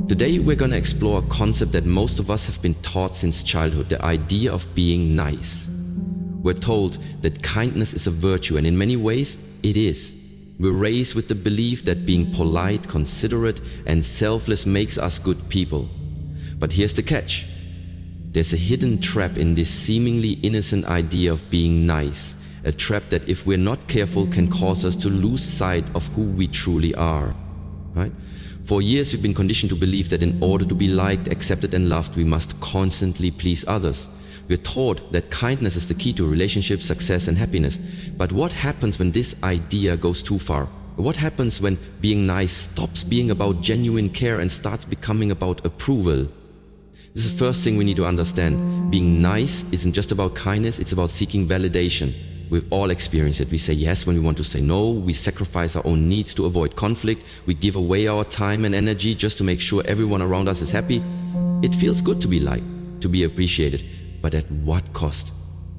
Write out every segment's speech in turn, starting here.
Today we're going to explore a concept that most of us have been taught since childhood, the idea of being nice. We're told that kindness is a virtue, and in many ways it is. We're raised with the belief that being polite, considerate and selfless makes us good people. But here's the catch. There's a hidden trap in this seemingly innocent idea of being nice, a trap that if we're not careful can cause us to lose sight of who we truly are. Right? For years we've been conditioned to believe that in order to be liked, accepted and loved, we must constantly please others. We're taught that kindness is the key to relationships, success and happiness. But what happens when this idea goes too far? What happens when being nice stops being about genuine care and starts becoming about approval? This is the first thing we need to understand. Being nice isn't just about kindness, it's about seeking validation. We've all experienced it. We say yes when we want to say no. We sacrifice our own needs to avoid conflict. We give away our time and energy just to make sure everyone around us is happy. It feels good to be liked, to be appreciated, but at what cost?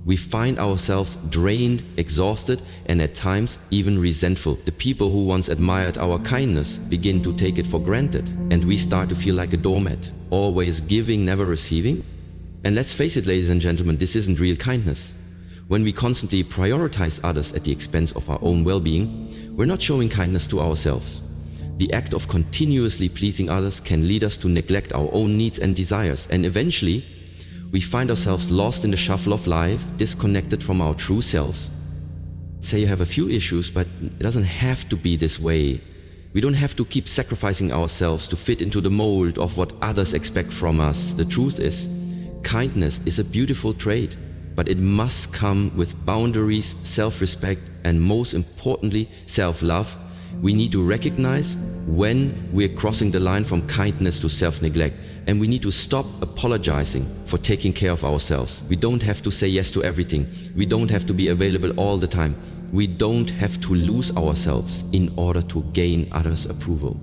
We find ourselves drained, exhausted, and at times even resentful. The people who once admired our kindness begin to take it for granted, and we start to feel like a doormat, always giving, never receiving. And let's face it, ladies and gentlemen, this isn't real kindness. When we constantly prioritize others at the expense of our own well-being, we're not showing kindness to ourselves. The act of continuously pleasing others can lead us to neglect our own needs and desires, and eventually, we find ourselves lost in the shuffle of life, disconnected from our true selves. Say you have a few issues, but it doesn't have to be this way. We don't have to keep sacrificing ourselves to fit into the mold of what others expect from us. The truth is, kindness is a beautiful trait, but it must come with boundaries, self-respect, and most importantly, self-love. We need to recognize when we're crossing the line from kindness to self-neglect, and we need to stop apologizing for taking care of ourselves. We don't have to say yes to everything. We don't have to be available all the time. We don't have to lose ourselves in order to gain others' approval.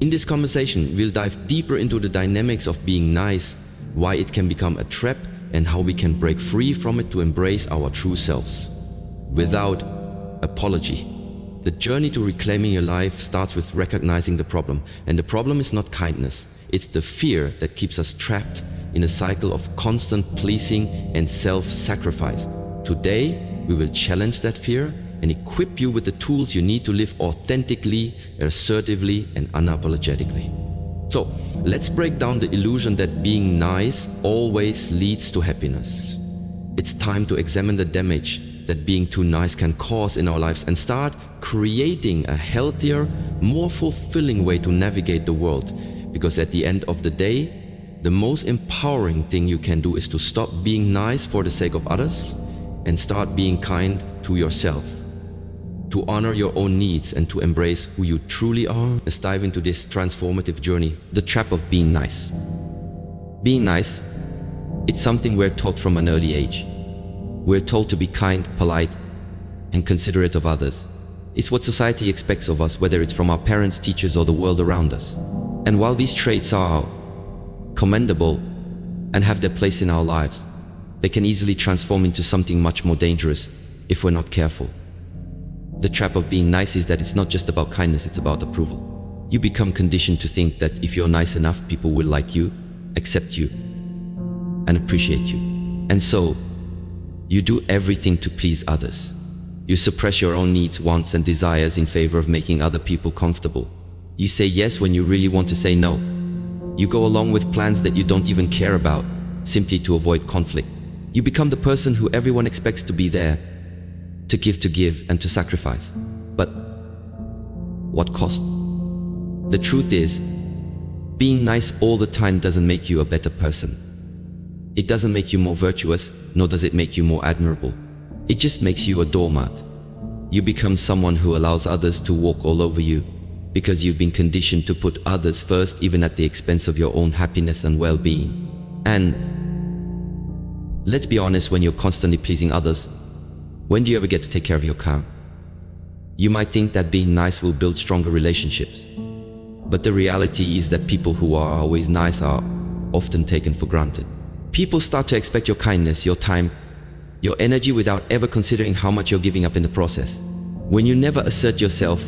In this conversation, we'll dive deeper into the dynamics of being nice, why it can become a trap, and how we can break free from it to embrace our true selves without apology. The journey to reclaiming your life starts with recognizing the problem, and the problem is not kindness. It's the fear that keeps us trapped in a cycle of constant pleasing and self-sacrifice. Today, we will challenge that fear and equip you with the tools you need to live authentically, assertively, and unapologetically. So, let's break down the illusion that being nice always leads to happiness. It's time to examine the damage that being too nice can cause in our lives and start creating a healthier, more fulfilling way to navigate the world. Because at the end of the day, the most empowering thing you can do is to stop being nice for the sake of others and start being kind to yourself. To honor your own needs and to embrace who you truly are. Let's dive into this transformative journey, the trap of being nice. Being nice, it's something we're taught from an early age. We're told to be kind, polite, and considerate of others. It's what society expects of us, whether it's from our parents, teachers, or the world around us. And while these traits are commendable and have their place in our lives, they can easily transform into something much more dangerous if we're not careful. The trap of being nice is that it's not just about kindness, it's about approval. You become conditioned to think that if you're nice enough, people will like you, accept you, and appreciate you. And so, you do everything to please others. You suppress your own needs, wants, and desires in favor of making other people comfortable. You say yes when you really want to say no. You go along with plans that you don't even care about, simply to avoid conflict. You become the person who everyone expects to be there, to give, and to sacrifice. But what cost? The truth is, being nice all the time doesn't make you a better person. It doesn't make you more virtuous, nor does it make you more admirable. It just makes you a doormat. You become someone who allows others to walk all over you because you've been conditioned to put others first, even at the expense of your own happiness and well-being. And let's be honest, when you're constantly pleasing others, when do you ever get to take care of your car? You might think that being nice will build stronger relationships, but the reality is that people who are always nice are often taken for granted. People start to expect your kindness, your time, your energy without ever considering how much you're giving up in the process. When you never assert yourself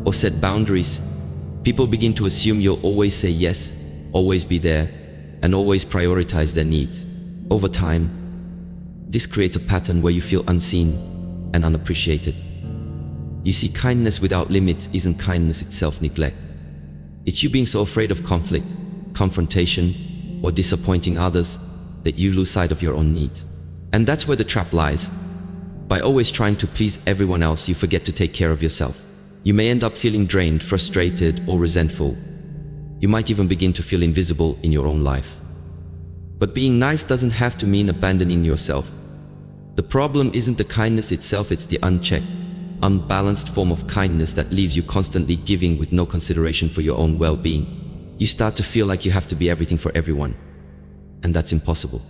or set boundaries, people begin to assume you'll always say yes always be there, and always prioritize their needs. Over time, this creates a pattern where you feel unseen and unappreciated. You see, kindness without limits isn't kindness, it's self-neglect. It's you being so afraid of conflict, confrontation, or disappointing others that you lose sight of your own needs. And that's where the trap lies. By always trying to please everyone else, you forget to take care of yourself. You may end up feeling drained, frustrated, or resentful. You might even begin to feel invisible in your own life. But being nice doesn't have to mean abandoning yourself. The problem isn't the kindness itself, it's the unchecked, unbalanced form of kindness that leaves you constantly giving with no consideration for your own well-being. You start to feel like you have to be everything for everyone. And that's impossible.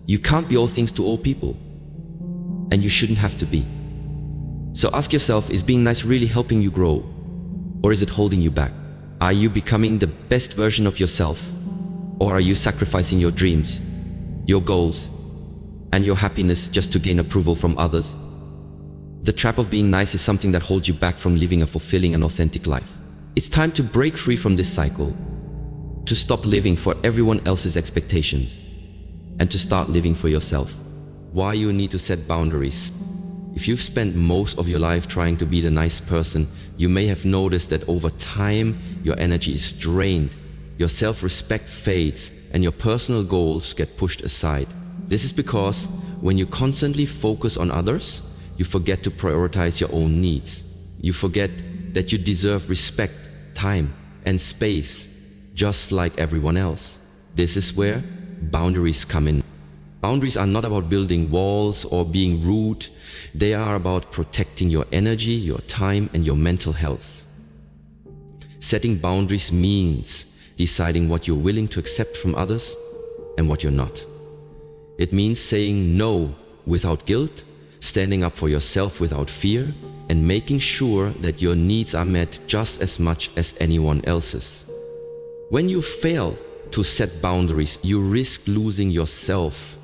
You can't be all things to all people. And you shouldn't have to be. So ask yourself, is being nice really helping you grow? Or is it holding you back? Are you becoming the best version of yourself? Or are you sacrificing your dreams, your goals, and your happiness just to gain approval from others? The trap of being nice is something that holds you back from living a fulfilling and authentic life. It's time to break free from this cycle, to stop living for everyone else's expectations, and to start living for yourself. Why you need to set boundaries. If you've spent most of your life trying to be the nice person, you may have noticed that over time, your energy is drained, your self-respect fades, and your personal goals get pushed aside. This is because when you constantly focus on others, you forget to prioritize your own needs. You forget that you deserve respect, time, and space, just like everyone else. This is where boundaries come in. Boundaries are not about building walls or being rude. They are about protecting your energy, your time, and your mental health. Setting boundaries means deciding what you're willing to accept from others and what you're not. It means saying no without guilt, standing up for yourself without fear, and making sure that your needs are met just as much as anyone else's. When you fail to set boundaries, you risk losing yourself.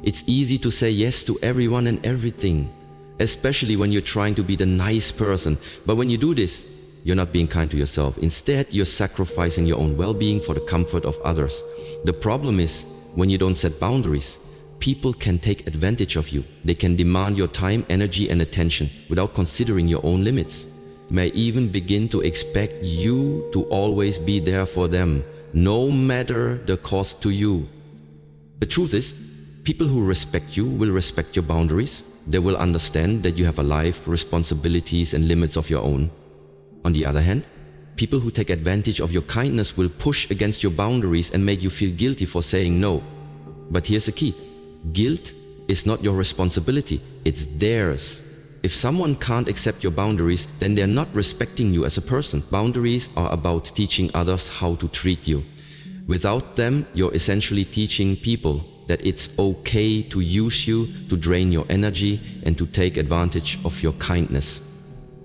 It's easy to say yes to everyone and everything, especially when you're trying to be the nice person. But when you do this, you're not being kind to yourself. Instead, you're sacrificing your own well-being for the comfort of others. The problem is, when you don't set boundaries, people can take advantage of you. They can demand your time, energy, and attention without considering your own limits. May even begin to expect you to always be there for them, no matter the cost to you. The truth is, people who respect you will respect your boundaries. They will understand that you have a life, responsibilities, and limits of your own. On the other hand, people who take advantage of your kindness will push against your boundaries and make you feel guilty for saying no. But here's the key. Guilt is not your responsibility, it's theirs. If someone can't accept your boundaries, then they're not respecting you as a person. Boundaries are about teaching others how to treat you. Without them, you're essentially teaching people that it's okay to use you, to drain your energy, and to take advantage of your kindness.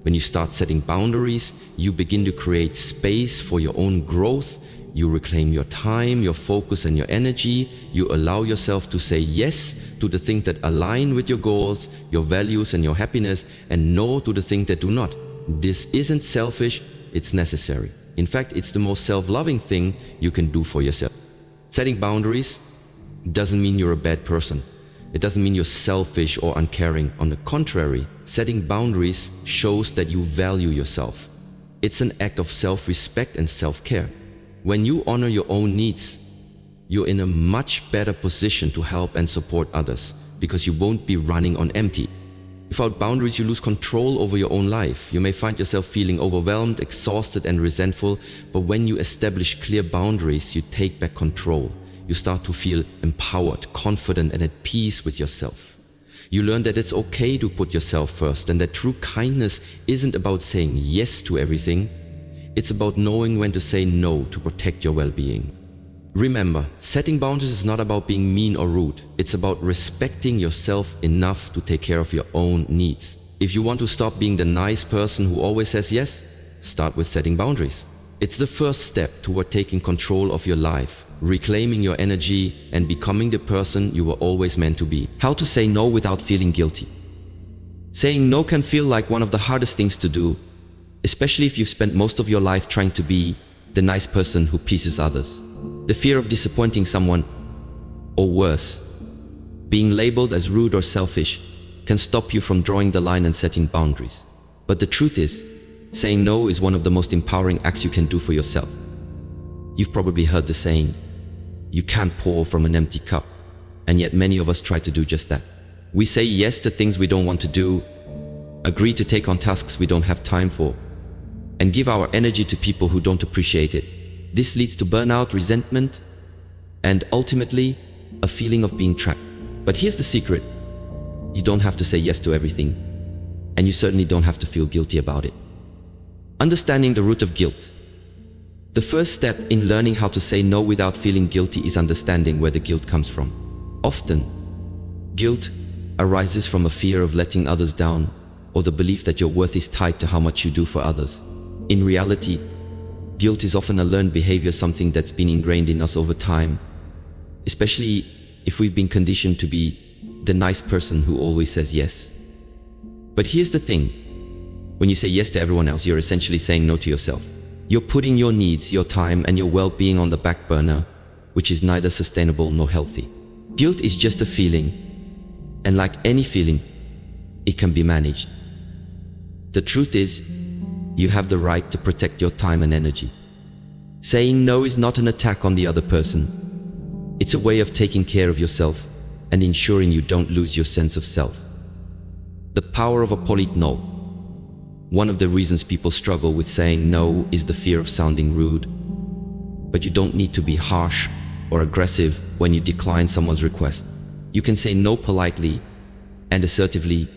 When you start setting boundaries, you begin to create space for your own growth. You reclaim your time, your focus, and your energy. You allow yourself to say yes to the things that align with your goals, your values, and your happiness, and no to the things that do not. This isn't selfish, it's necessary. In fact, it's the most self-loving thing you can do for yourself. Setting boundaries doesn't mean you're a bad person. It doesn't mean you're selfish or uncaring. On the contrary, setting boundaries shows that you value yourself. It's an act of self-respect and self-care. When you honor your own needs, you're in a much better position to help and support others because you won't be running on empty. Without boundaries, you lose control over your own life. You may find yourself feeling overwhelmed, exhausted, and resentful, but when you establish clear boundaries, you take back control. You start to feel empowered, confident, and at peace with yourself. You learn that it's okay to put yourself first and that true kindness isn't about saying yes to everything. It's about knowing when to say no to protect your well-being. Remember, setting boundaries is not about being mean or rude. It's about respecting yourself enough to take care of your own needs. If you want to stop being the nice person who always says yes, start with setting boundaries. It's the first step toward taking control of your life, reclaiming your energy, and becoming the person you were always meant to be. How to say no without feeling guilty. Saying no can feel like one of the hardest things to do, especially if you've spent most of your life trying to be the nice person who pleases others. The fear of disappointing someone, or worse, being labeled as rude or selfish, can stop you from drawing the line and setting boundaries. But the truth is, saying no is one of the most empowering acts you can do for yourself. You've probably heard the saying, you can't pour from an empty cup, and yet many of us try to do just that. We say yes to things we don't want to do, agree to take on tasks we don't have time for, and give our energy to people who don't appreciate it. This leads to burnout, resentment, and ultimately, a feeling of being trapped. But here's the secret. You don't have to say yes to everything, and you certainly don't have to feel guilty about it. Understanding the root of guilt. The first step in learning how to say no without feeling guilty is understanding where the guilt comes from. Often, guilt arises from a fear of letting others down, or the belief that your worth is tied to how much you do for others. In reality, guilt is often a learned behavior, something that's been ingrained in us over time, especially if we've been conditioned to be the nice person who always says yes. But here's the thing. When you say yes to everyone else, you're essentially saying no to yourself. You're putting your needs, your time, and your well-being on the back burner, which is neither sustainable nor healthy. Guilt is just a feeling, and like any feeling, it can be managed. The truth is, you have the right to protect your time and energy. Saying no is not an attack on the other person. It's a way of taking care of yourself and ensuring you don't lose your sense of self. The power of a polite no. One of the reasons people struggle with saying no is the fear of sounding rude. But you don't need to be harsh or aggressive when you decline someone's request. You can say no politely and assertively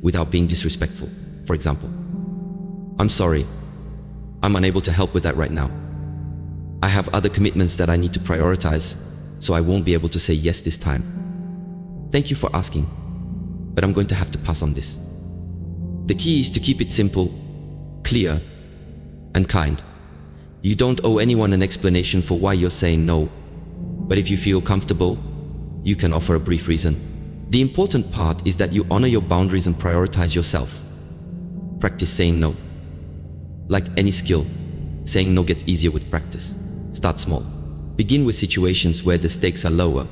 without being disrespectful. For example, I'm sorry, I'm unable to help with that right now. I have other commitments that I need to prioritize, so I won't be able to say yes this time. Thank you for asking, but I'm going to have to pass on this. The key is to keep it simple, clear, and kind. You don't owe anyone an explanation for why you're saying no, but if you feel comfortable, you can offer a brief reason. The important part is that you honor your boundaries and prioritize yourself. Practice saying no. Like any skill, saying no gets easier with practice. Start small. Begin with situations where the stakes are lower,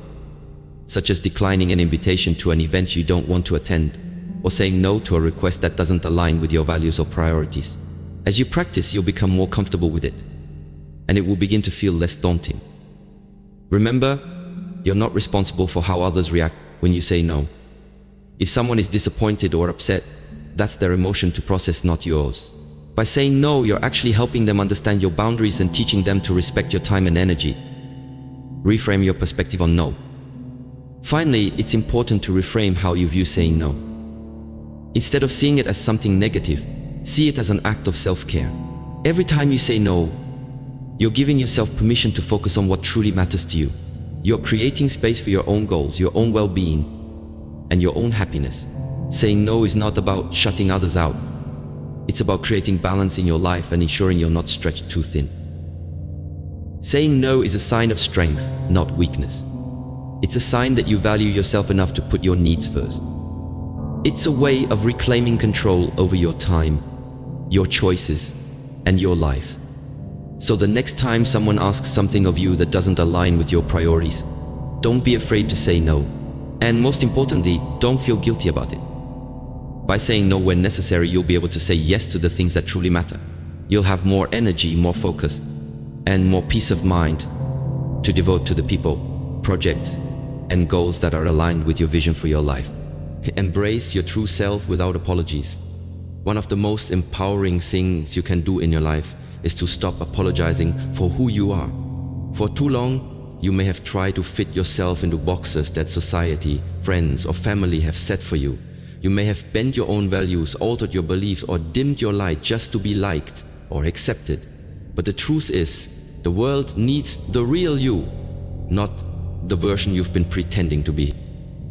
such as declining an invitation to an event you don't want to attend, or saying no to a request that doesn't align with your values or priorities. As you practice, you'll become more comfortable with it, and it will begin to feel less daunting. Remember, you're not responsible for how others react when you say no. If someone is disappointed or upset, that's their emotion to process, not yours. By saying no, you're actually helping them understand your boundaries and teaching them to respect your time and energy. Reframe your perspective on no. Finally, it's important to reframe how you view saying no. Instead of seeing it as something negative, see it as an act of self-care. Every time you say no, you're giving yourself permission to focus on what truly matters to you. You're creating space for your own goals, your own well-being, and your own happiness. Saying no is not about shutting others out. It's about creating balance in your life and ensuring you're not stretched too thin. Saying no is a sign of strength, not weakness. It's a sign that you value yourself enough to put your needs first. It's a way of reclaiming control over your time, your choices, and your life. So the next time someone asks something of you that doesn't align with your priorities, don't be afraid to say no. And most importantly, don't feel guilty about it. By saying no when necessary, you'll be able to say yes to the things that truly matter. You'll have more energy, more focus, and more peace of mind to devote to the people, projects, and goals that are aligned with your vision for your life. Embrace your true self without apologies. One of the most empowering things you can do in your life is to stop apologizing for who you are. For too long, you may have tried to fit yourself into boxes that society, friends, or family have set for you. You may have bent your own values, altered your beliefs, or dimmed your light just to be liked or accepted. But the truth is, the world needs the real you, not the version you've been pretending to be.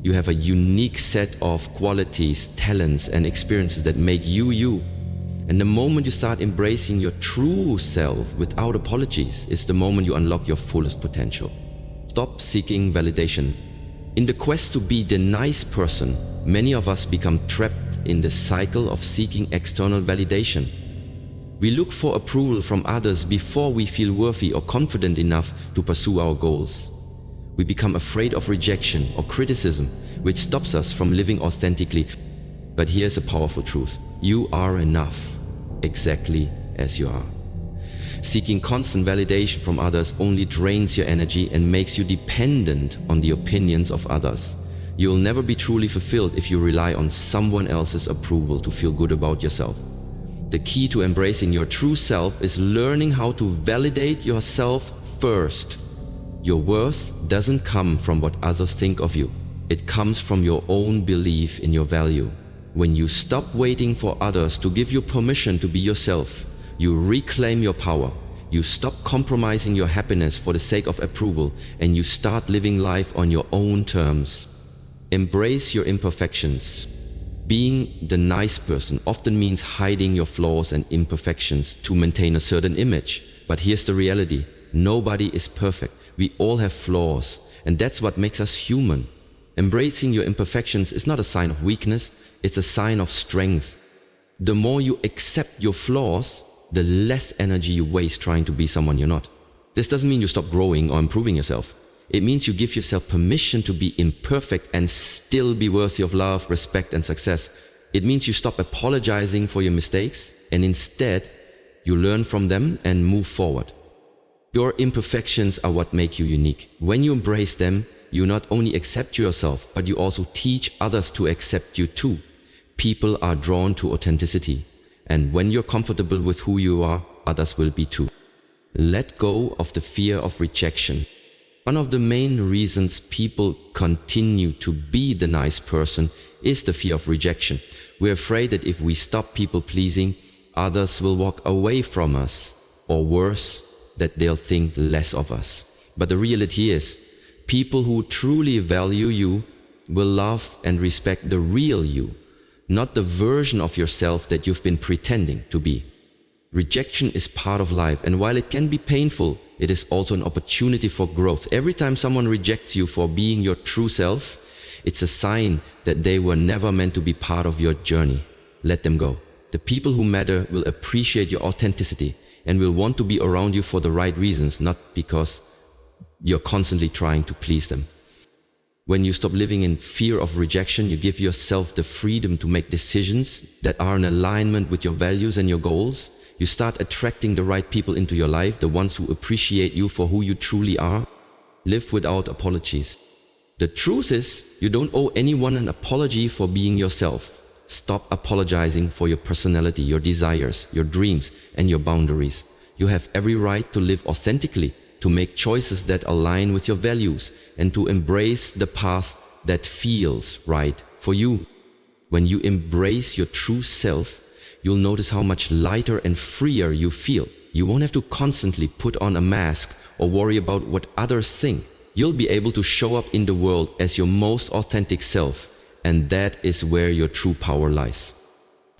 You have a unique set of qualities, talents, and experiences that make you you. And the moment you start embracing your true self without apologies is the moment you unlock your fullest potential. Stop seeking validation. In the quest to be the nice person, many of us become trapped in the cycle of seeking external validation. We look for approval from others before we feel worthy or confident enough to pursue our goals. We become afraid of rejection or criticism, which stops us from living authentically. But here's a powerful truth. You are enough, exactly as you are. Seeking constant validation from others only drains your energy and makes you dependent on the opinions of others. You'll never be truly fulfilled if you rely on someone else's approval to feel good about yourself. The key to embracing your true self is learning how to validate yourself first. Your worth doesn't come from what others think of you. It comes from your own belief in your value. When you stop waiting for others to give you permission to be yourself, you reclaim your power. You stop compromising your happiness for the sake of approval, and you start living life on your own terms. Embrace your imperfections. Being the nice person often means hiding your flaws and imperfections to maintain a certain image. But here's the reality. Nobody is perfect. We all have flaws, and that's what makes us human. Embracing your imperfections is not a sign of weakness, it's a sign of strength. The more you accept your flaws, the less energy you waste trying to be someone you're not. This doesn't mean you stop growing or improving yourself. It means you give yourself permission to be imperfect and still be worthy of love, respect, and success. It means you stop apologizing for your mistakes and instead you learn from them and move forward. Your imperfections are what make you unique. When you embrace them, you not only accept yourself, but you also teach others to accept you too. People are drawn to authenticity, and when you're comfortable with who you are, others will be too. Let go of the fear of rejection. One of the main reasons people continue to be the nice person is the fear of rejection. We're afraid that if we stop people pleasing, others will walk away from us, or worse, that they'll think less of us. But the reality is, people who truly value you will love and respect the real you, not the version of yourself that you've been pretending to be. Rejection is part of life, and while it can be painful, it is also an opportunity for growth. Every time someone rejects you for being your true self, it's a sign that they were never meant to be part of your journey. Let them go. The people who matter will appreciate your authenticity and will want to be around you for the right reasons, not because you're constantly trying to please them. When you stop living in fear of rejection, you give yourself the freedom to make decisions that are in alignment with your values and your goals. You start attracting the right people into your life, the ones who appreciate you for who you truly are. Live without apologies. The truth is, you don't owe anyone an apology for being yourself. Stop apologizing for your personality, your desires, your dreams, and your boundaries. You have every right to live authentically, to make choices that align with your values, and to embrace the path that feels right for you. When you embrace your true self, you'll notice how much lighter and freer you feel. You won't have to constantly put on a mask or worry about what others think. You'll be able to show up in the world as your most authentic self, and that is where your true power lies.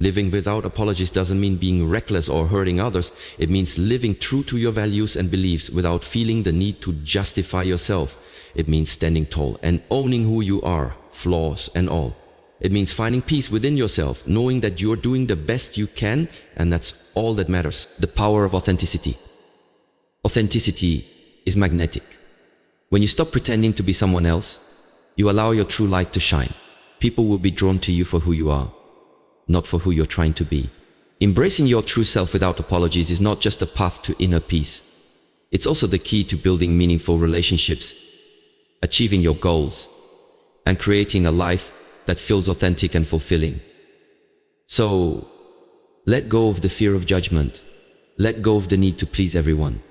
Living without apologies doesn't mean being reckless or hurting others. It means living true to your values and beliefs without feeling the need to justify yourself. It means standing tall and owning who you are, flaws and all. It means finding peace within yourself, knowing that you're doing the best you can, and that's all that matters. The power of authenticity. Authenticity is magnetic. When you stop pretending to be someone else, you allow your true light to shine. People will be drawn to you for who you are, not for who you're trying to be. Embracing your true self without apologies is not just a path to inner peace. It's also the key to building meaningful relationships, achieving your goals, and creating a life that feels authentic and fulfilling. So, let go of the fear of judgment, let go of the need to please everyone,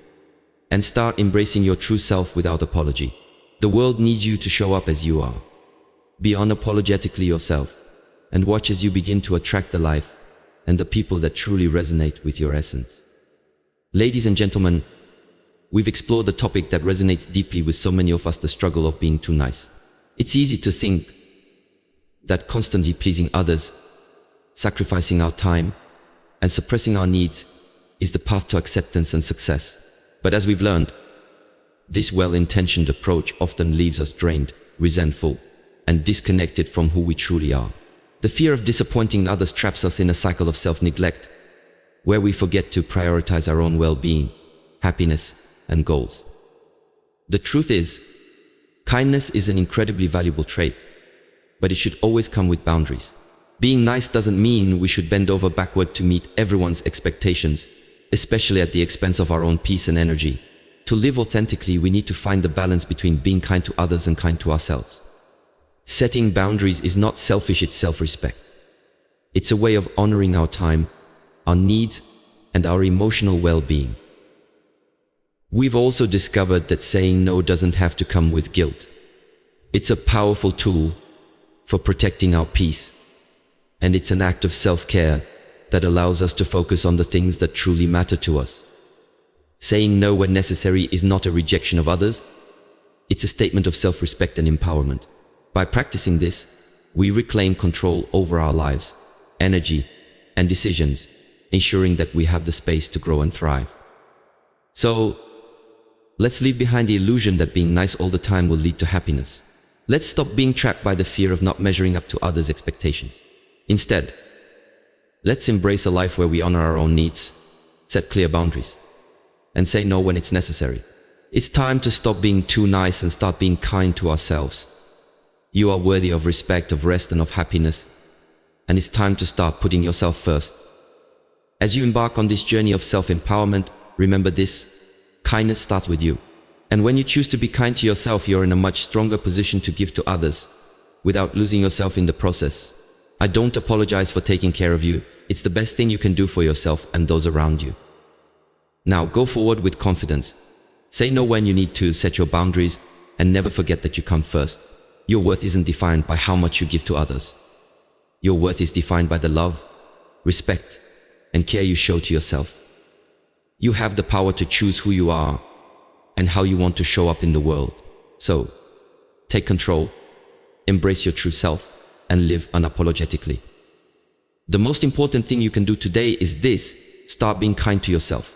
and start embracing your true self without apology. The world needs you to show up as you are. Be unapologetically yourself, and watch as you begin to attract the life and the people that truly resonate with your essence. Ladies and gentlemen, we've explored the topic that resonates deeply with so many of us, the struggle of being too nice. It's easy to think that constantly pleasing others, sacrificing our time, and suppressing our needs is the path to acceptance and success. But as we've learned, this well-intentioned approach often leaves us drained, resentful, and disconnected from who we truly are. The fear of disappointing others traps us in a cycle of self-neglect, where we forget to prioritize our own well-being, happiness, and goals. The truth is, kindness is an incredibly valuable trait, but it should always come with boundaries. Being nice doesn't mean we should bend over backward to meet everyone's expectations, especially at the expense of our own peace and energy. To live authentically, we need to find the balance between being kind to others and kind to ourselves. Setting boundaries is not selfish, it's self-respect. It's a way of honoring our time, our needs, and our emotional well-being. We've also discovered that saying no doesn't have to come with guilt. It's a powerful tool for protecting our peace, and it's an act of self-care that allows us to focus on the things that truly matter to us. Saying no when necessary is not a rejection of others, it's a statement of self-respect and empowerment. By practicing this, we reclaim control over our lives, energy, and decisions, ensuring that we have the space to grow and thrive. So, let's leave behind the illusion that being nice all the time will lead to happiness. Let's stop being trapped by the fear of not measuring up to others' expectations. Instead, let's embrace a life where we honor our own needs, set clear boundaries, and say no when it's necessary. It's time to stop being too nice and start being kind to ourselves. You are worthy of respect, of rest, and of happiness, and it's time to start putting yourself first. As you embark on this journey of self-empowerment, remember this: kindness starts with you. And when you choose to be kind to yourself, you're in a much stronger position to give to others, without losing yourself in the process. I don't apologize for taking care of you. It's the best thing you can do for yourself and those around you. Now go forward with confidence. Say no when you need to, set your boundaries, and never forget that you come first. Your worth isn't defined by how much you give to others. Your worth is defined by the love, respect, and care you show to yourself. You have the power to choose who you are and how you want to show up in the world. So, take control, embrace your true self, and live unapologetically. The most important thing you can do today is this: start being kind to yourself.